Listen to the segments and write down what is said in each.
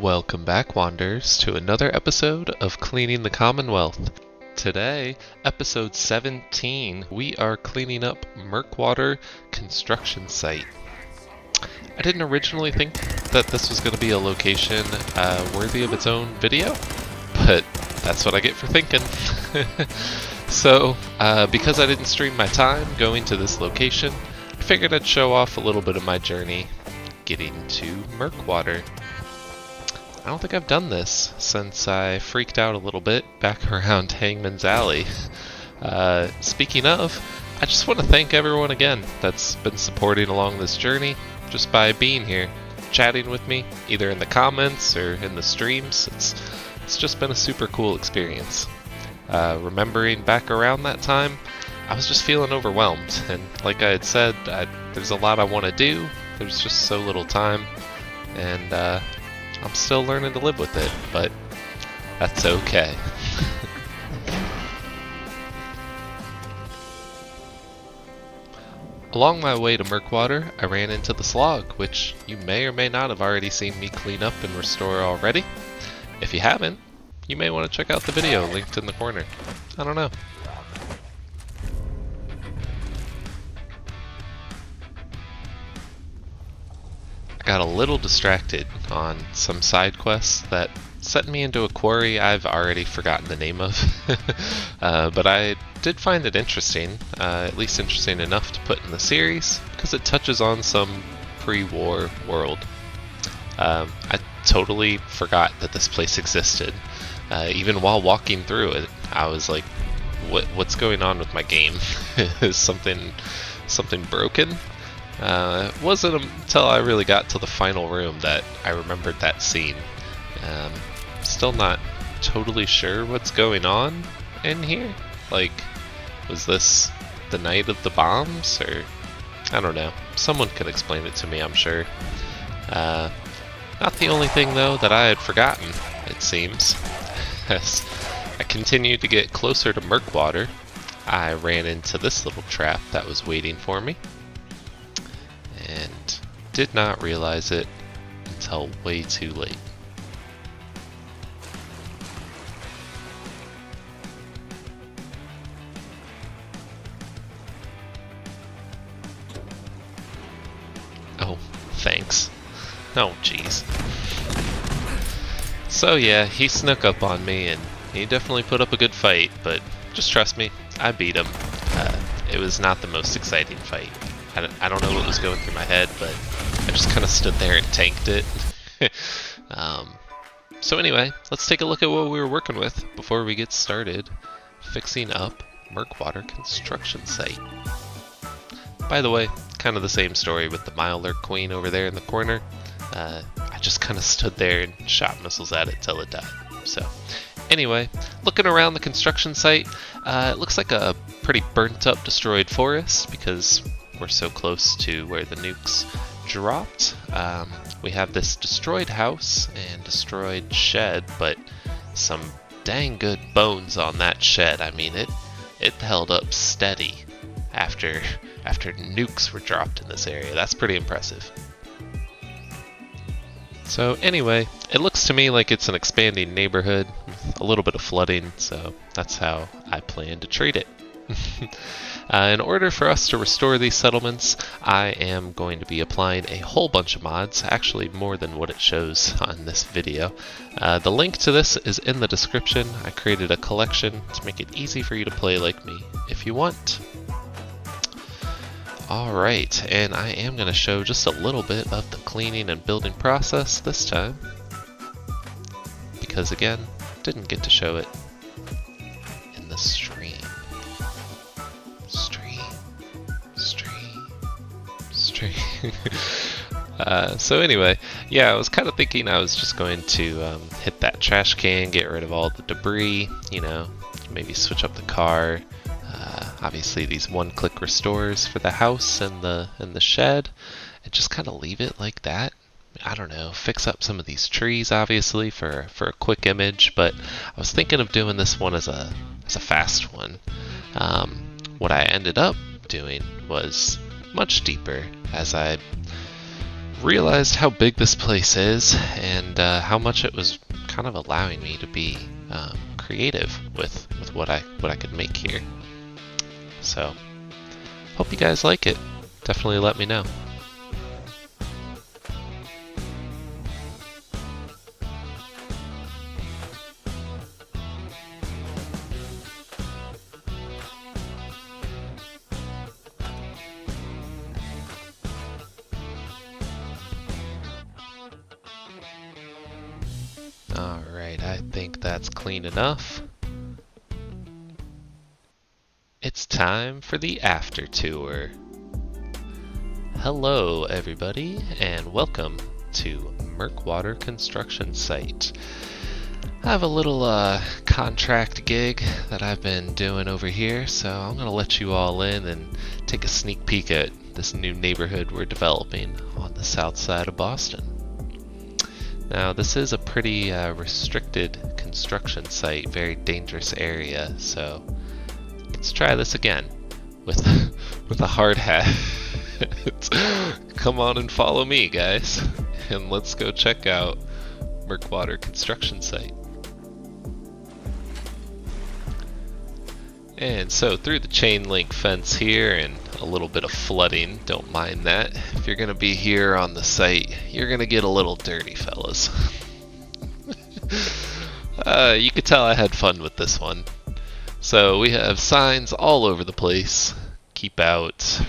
Welcome back, Wanderers, to another episode of Cleaning the Commonwealth. Today, episode 17, we are cleaning up Murkwater construction site. I didn't originally think that this was going to be a location worthy of its own video, but that's what I get for thinking. So, because I didn't stream my time going to this location, I figured I'd show off a little bit of my journey getting to Murkwater. I don't think I've done this since I freaked out a little bit back around Hangman's Alley. Speaking of, I just want to thank everyone again that's been supporting along this journey just by being here, chatting with me, either in the comments or in the streams. It's just been a super cool experience. Remembering back around that time, I was just feeling overwhelmed, and like I had said, there's a lot I want to do, there's just so little time, and I'm still learning to live with it, but that's okay. Along my way to Murkwater, I ran into the slog, which you may or may not have already seen me clean up and restore already. If you haven't, you may want to check out the video linked in the corner. I don't know. I got a little distracted on some side quests that set me into a quarry I've already forgotten the name of. But I did find it interesting, at least interesting enough to put in the series, because it touches on some pre-war world. I totally forgot that this place existed. Even while walking through it, I was like, what's going on with my game? Is something broken? It wasn't until I really got to the final room that I remembered that scene. Still not totally sure what's going on in here. Like, was this the night of the bombs, or I don't know. Someone could explain it to me, I'm sure. Not the only thing though that I had forgotten, it seems. As I continued to get closer to Murkwater, I ran into this little trap that was waiting for me, and did not realize it until way too late. Oh, thanks. Oh, jeez. So yeah, he snuck up on me, and he definitely put up a good fight, but just trust me, I beat him. It was not the most exciting fight. I don't know what was going through my head, but I just kind of stood there and tanked it. So anyway, let's take a look at what we were working with before we get started fixing up Murkwater construction site. By the way, kind of the same story with the Milder Queen over there in the corner. I just kind of stood there and shot missiles at it till it died. So anyway, looking around the construction site, it looks like a pretty burnt up, destroyed forest because we're so close to where the nukes dropped. We have this destroyed house and destroyed shed, but some dang good bones on that shed. I mean, it held up steady after nukes were dropped in this area. That's pretty impressive. So anyway, it looks to me like it's an expanding neighborhood with a little bit of flooding, so that's how I plan to treat it. In order for us to restore these settlements, I am going to be applying a whole bunch of mods, actually more than what it shows on this video. The link to this is in the description. I created a collection to make it easy for you to play like me if you want. Alright, and I am going to show just a little bit of the cleaning and building process this time, because again, didn't get to show it in the stream. So anyway, yeah, I was kind of thinking I was just going to hit that trash can, get rid of all the debris, you know, maybe switch up the car. Obviously these one-click restores for the house and the shed, and just kind of leave it like that. I don't know, fix up some of these trees obviously for a quick image, but I was thinking of doing this one as a fast one. What I ended up doing was much deeper, as I realized how big this place is and how much it was kind of allowing me to be creative with what I could make here. So, hope you guys like it. Definitely let me know. Alright, I think that's clean enough. It's time for the after tour. Hello everybody, and welcome to Murkwater construction site. I have a little contract gig that I've been doing over here, so I'm going to let you all in and take a sneak peek at this new neighborhood we're developing on the south side of Boston. Now, this is a pretty restricted construction site, very dangerous area, so let's try this again with a hard hat. Come on and follow me, guys, and let's go check out Murkwater construction site. And so through the chain link fence here and a little bit of flooding, don't mind that. If you're gonna be here on the site, you're gonna get a little dirty, fellas. You could tell I had fun with this one. So we have signs all over the place. Keep out,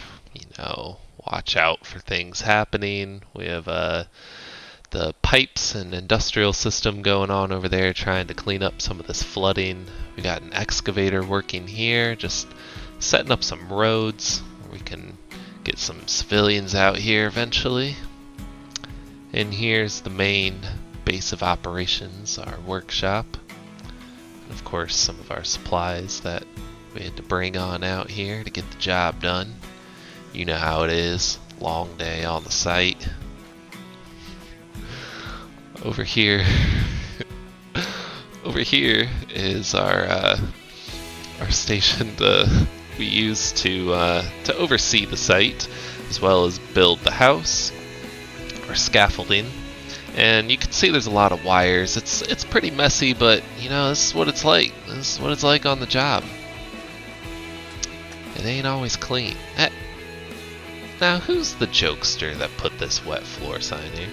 watch out for things happening. We have the pipes and industrial system going on over there trying to clean up some of this flooding. We got an excavator working here, just setting up some roads. We can get some civilians out here eventually. And here's the main base of operations, our workshop. And of course some of our supplies that we had to bring on out here to get the job done. You know how it is, long day on the site. Over here is our station we use to oversee the site, as well as build the house, our scaffolding. And you can see there's a lot of wires. It's pretty messy, but this is what it's like. This is what it's like on the job. It ain't always clean. Now, who's the jokester that put this wet floor sign here?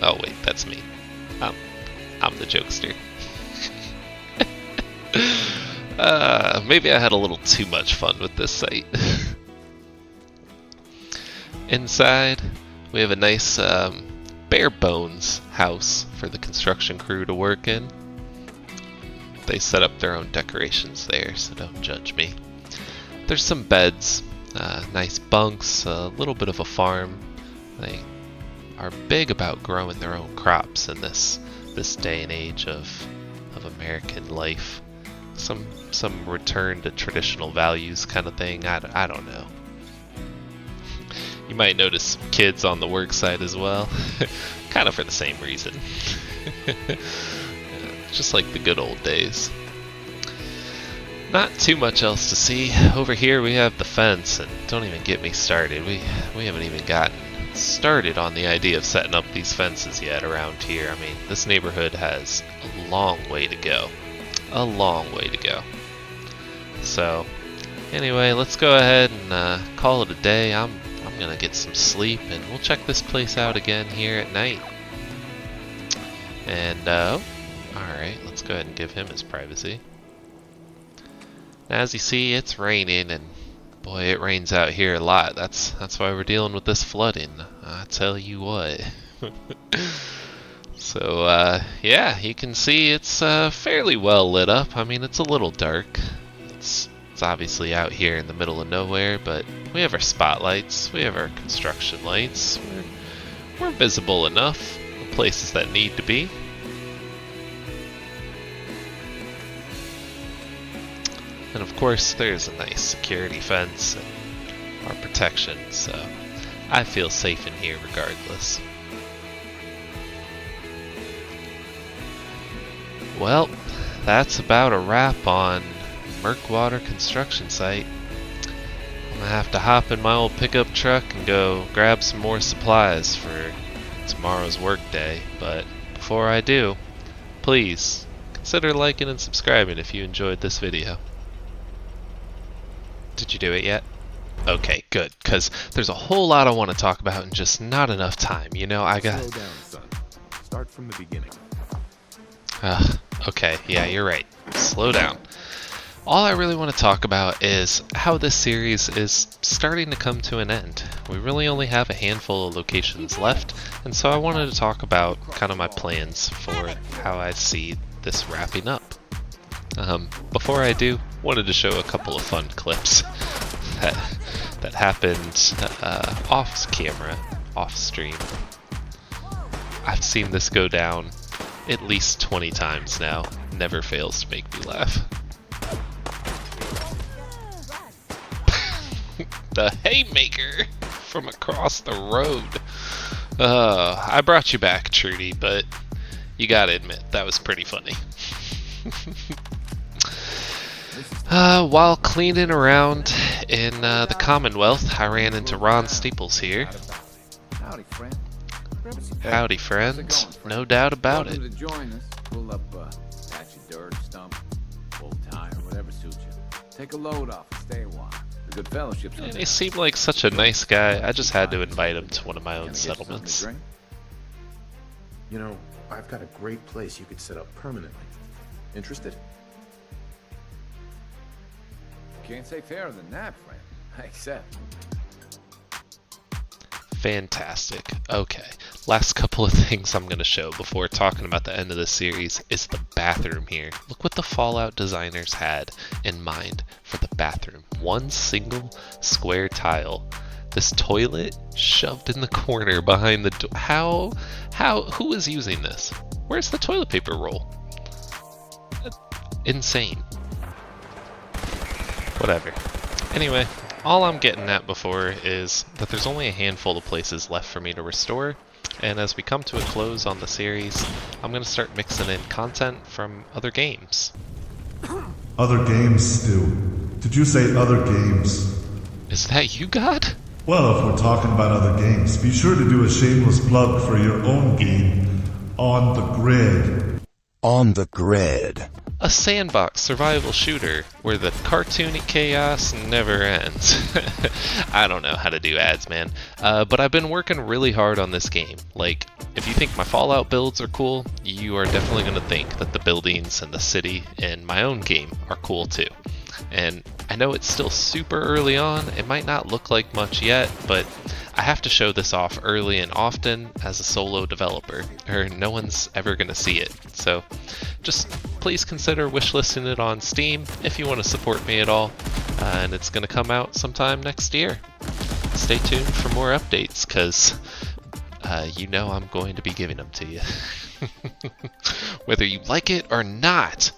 Oh wait, that's me. I'm the jokester. Maybe I had a little too much fun with this site. Inside, we have a nice bare bones house for the construction crew to work in. They set up their own decorations there, so don't judge me. There's some beds, nice bunks, a little bit of a farm. They are big about growing their own crops in this day and age of American life. Some return to traditional values kind of thing. I don't know. You might notice some kids on the work site as well, kind of for the same reason. Just like the good old days. Not too much else to see. Over here we have the fence, and don't even get me started. We haven't even gotten started on the idea of setting up these fences yet around here. I mean, this neighborhood has a long way to go. A long way to go. So, anyway, let's go ahead and call it a day. I'm gonna get some sleep, and we'll check this place out again here at night. And, alright, let's go ahead and give him his privacy. As you see, it's raining, and boy, it rains out here a lot. That's why we're dealing with this flooding. I tell you what. So, yeah, you can see it's fairly well lit up. I mean, it's a little dark. It's obviously out here in the middle of nowhere, but we have our spotlights. We have our construction lights. We're visible enough in places that need to be. And of course, there's a nice security fence and our protection, so I feel safe in here regardless. Well, that's about a wrap on Murkwater construction site. gonna have to hop in my old pickup truck and go grab some more supplies for tomorrow's work day. But before I do, please consider liking and subscribing if you enjoyed this video. Did you do it yet? Okay, good, because there's a whole lot I want to talk about and just not enough time. You know, I got... Slow down, son. Start from the beginning. Okay, yeah, you're right. Slow down. All I really want to talk about is how this series is starting to come to an end. We really only have a handful of locations left, and so I wanted to talk about kind of my plans for how I see this wrapping up. Before I do, wanted to show a couple of fun clips that happened off camera, off stream. I've seen this go down at least 20 times now. Never fails to make me laugh. The haymaker from across the road. I brought you back, Trudy, but you gotta admit, that was pretty funny. While cleaning around in the Commonwealth, I ran into Ron Steeples here. Howdy, friend. Howdy, friend. No doubt about it. Welcome to join us. Pull up patch of dirt, stump, old tire, whatever suits you. Take a load off and stay a while. A good fellowship's And he seemed like such a nice guy. I just had to invite him to one of my own settlements. You know, I've got a great place you could set up permanently. Interested? Can't say fairer than that, friend. I accept. Fantastic. Okay, last couple of things I'm going to show before talking about the end of the series is the bathroom here. Look what the Fallout designers had in mind for the bathroom. One single square tile. This toilet shoved in the corner behind the door. Who is using this? Where's the toilet paper roll? Insane. Whatever. Anyway, all I'm getting at before is that there's only a handful of places left for me to restore, and as we come to a close on the series, I'm going to start mixing in content from other games. Other games, Stu. Did you say other games? Is that you, God? Well, if we're talking about other games, be sure to do a shameless plug for your own game, On the Grid. On the Grid. A sandbox survival shooter where the cartoony chaos never ends. I don't know how to do ads, man. But I've been working really hard on this game. Like, if you think my Fallout builds are cool, you are definitely going to think that the buildings and the city in my own game are cool too. And I know it's still super early on, it might not look like much yet, but I have to show this off early and often as a solo developer, or no one's ever going to see it. So just please consider wishlisting it on Steam if you want to support me at all, and it's going to come out sometime next year. Stay tuned for more updates, because you know I'm going to be giving them to you. Whether you like it or not.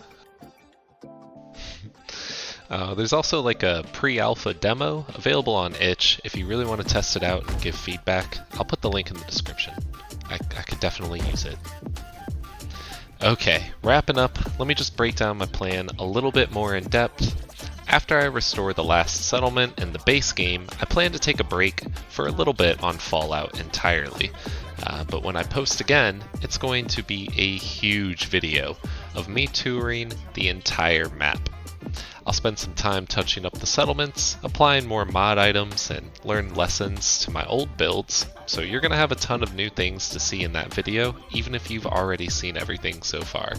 There's also like a pre-alpha demo available on itch if you really want to test it out and give feedback. I'll put the link in the description. I could definitely use it. Okay, wrapping up, let me just break down my plan a little bit more in depth. After I restore the last settlement and the base game, I plan to take a break for a little bit on Fallout entirely. But when I post again, it's going to be a huge video of me touring the entire map. I'll spend some time touching up the settlements, applying more mod items, and learn lessons to my old builds, so you're going to have a ton of new things to see in that video, even if you've already seen everything so far.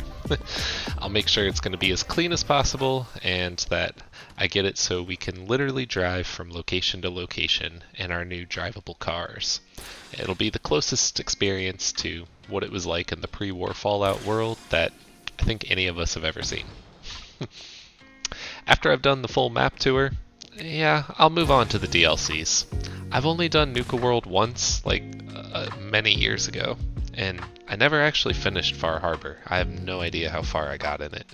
I'll make sure it's going to be as clean as possible, and that I get it so we can literally drive from location to location in our new drivable cars. It'll be the closest experience to what it was like in the pre-war Fallout world that I think any of us have ever seen. After I've done the full map tour, yeah, I'll move on to the DLCs. I've only done Nuka World once, like many years ago, and I never actually finished Far Harbor. I have no idea how far I got in it.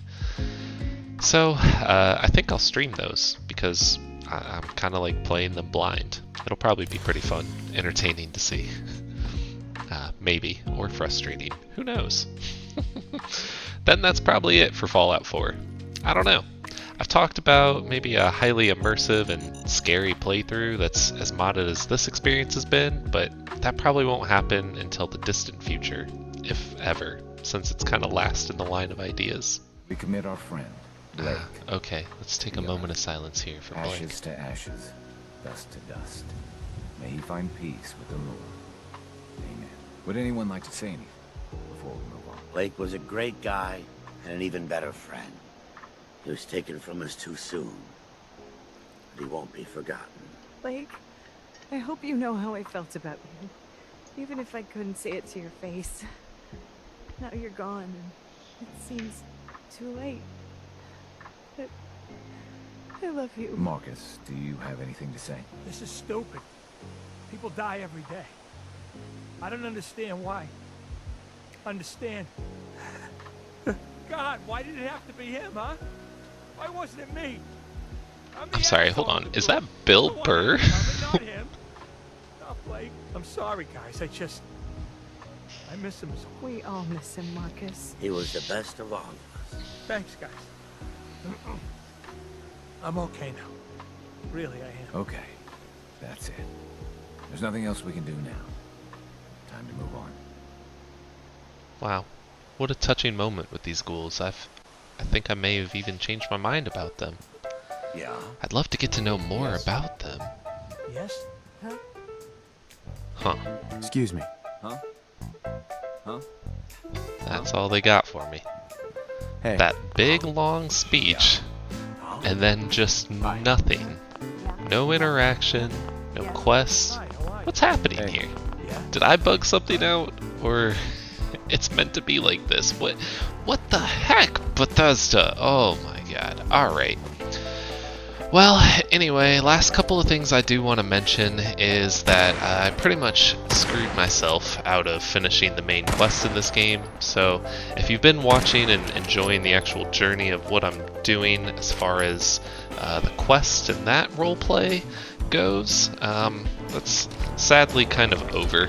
So, I think I'll stream those, because I'm kind of like playing them blind. It'll probably be pretty fun, entertaining to see. Maybe, or frustrating. Who knows? Then that's probably it for Fallout 4. I don't know. I've talked about maybe a highly immersive and scary playthrough that's as modded as this experience has been, but that probably won't happen until the distant future, if ever, since it's kind of last in the line of ideas. We commit our friend, Blake. Okay, let's take a moment of silence here for Blake. Ashes to ashes, dust to dust. May he find peace with the Lord. Amen. Would anyone like to say anything before we move on? Blake was a great guy and an even better friend. He was taken from us too soon, but he won't be forgotten. Blake, I hope you know how I felt about you, even if I couldn't say it to your face. Now you're gone, and it seems too late. But I love you. Marcus, do you have anything to say? This is stupid. People die every day. I don't understand why. Understand? God, why did it have to be him, huh? Why wasn't it me? I'm sorry, hold on. Is that Bill Burr? Not him. Not Blake. I'm sorry, guys. I miss him so. We all miss him, Marcus. He was the best of all of us. Thanks, guys. I'm okay now. Really, I am. Okay, that's it. There's nothing else we can do now. Time to move on. Wow, what a touching moment with these ghouls. I think I may have even changed my mind about them. Yeah? I'd love to get to know more about them. Yes? Huh. Excuse me. Huh? Huh? That's all they got for me. Hey. That big long speech, and then just nothing. No interaction, no quests. Hi, how are you? What's happening Hey. here? Yeah? Did I bug something out, or it's meant to be like this? What the heck, Bethesda? Oh my god. Alright. Well, anyway, last couple of things I do want to mention is that I pretty much screwed myself out of finishing the main quest in this game. So if you've been watching and enjoying the actual journey of what I'm doing as far as the quest and that roleplay goes, that's sadly kind of over.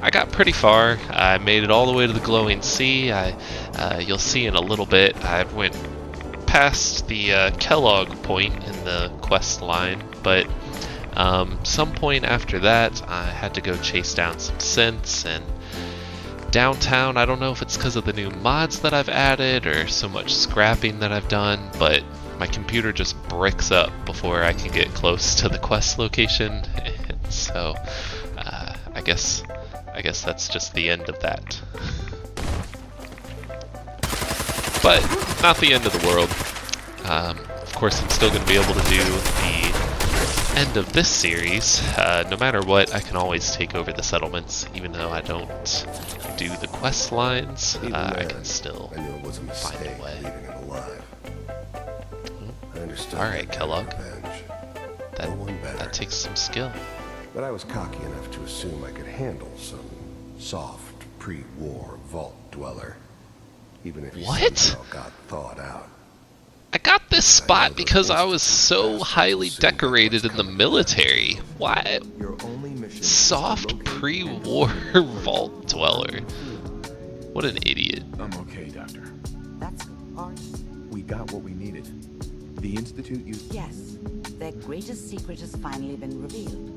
I got pretty far. I made it all the way to the glowing sea. You'll see in a little bit. I went past the Kellogg point in the quest line, but some point after that I had to go chase down some synths, and downtown, I don't know if it's because of the new mods that I've added or so much scrapping that I've done, but my computer just bricks up before I can get close to the quest location, and so I guess that's just the end of that. But not the end of the world. Of course, I'm still going to be able to do the end of this series. No matter what, I can always take over the settlements, even though I don't do the quest lines. I can still I knew it was a mistake find a way. leaving him alive. I understood. All right, that Kellogg. revenge. That, No one better. that takes some skill. But I was cocky enough to assume I could handle some soft pre-war vault dweller, even if he What? somehow got thawed out. I got this spot because I was so highly decorated in the military. Why? Your only mission Soft pre-war vault dweller. What an idiot. I'm okay, Doctor. That's hard. We got what we needed. The Institute used... Yes, their greatest secret has finally been revealed.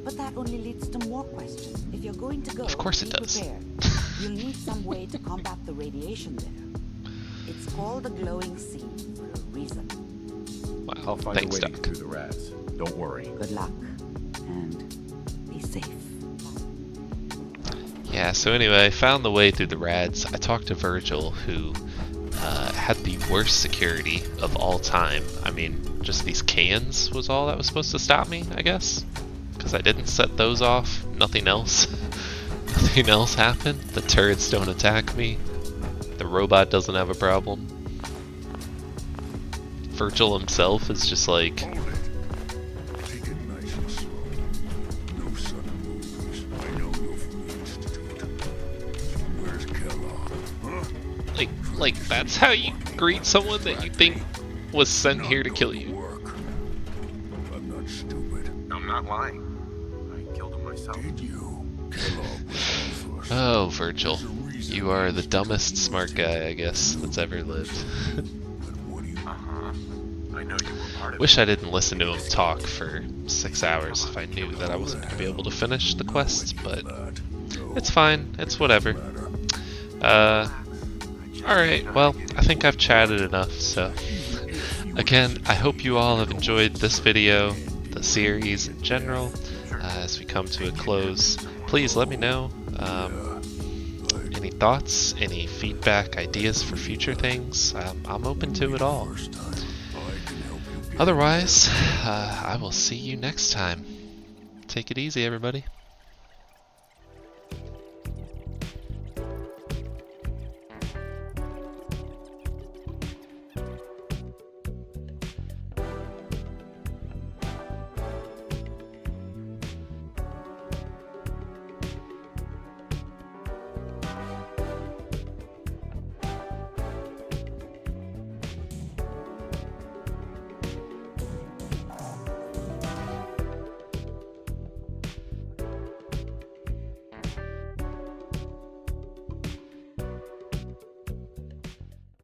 But that only leads to more questions. If you're going to go, Of course it be does. prepared. You'll need some way to combat the radiation there. It's called the glowing sea for a reason. Wow, I'll find thanks, a way to Doc. get through the rats. Don't worry. Good luck, and be safe. Yeah, so anyway, I found the way through the rads. I talked to Virgil, who had the worst security of all time. I mean, just these cans was all that was supposed to stop me, I guess. Because I didn't set those off. Nothing else. Nothing else happened. The turrets don't attack me. The robot doesn't have a problem. Virgil himself is just like... Hold it. Take it nice and slow. No sudden movements. I know you're from the Institute. Where's Kellogg? Huh? Like that's how you greet someone that you think was sent here to kill you. Work. I'm not stupid. I'm not lying. I killed him myself. Did you? Kellogg was on first. Oh, Virgil. You are the dumbest smart guy, I guess, that's ever lived. But what do you Wish I didn't listen to him talk for 6 hours if I knew that I wasn't going to be able to finish the quests, but it's fine. It's whatever. Alright, well, I think I've chatted enough, so again, I hope you all have enjoyed this video, the series in general. As we come to a close, please let me know any thoughts, any feedback, ideas for future things. I'm open to it all. Otherwise, I will see you next time. Take it easy, everybody.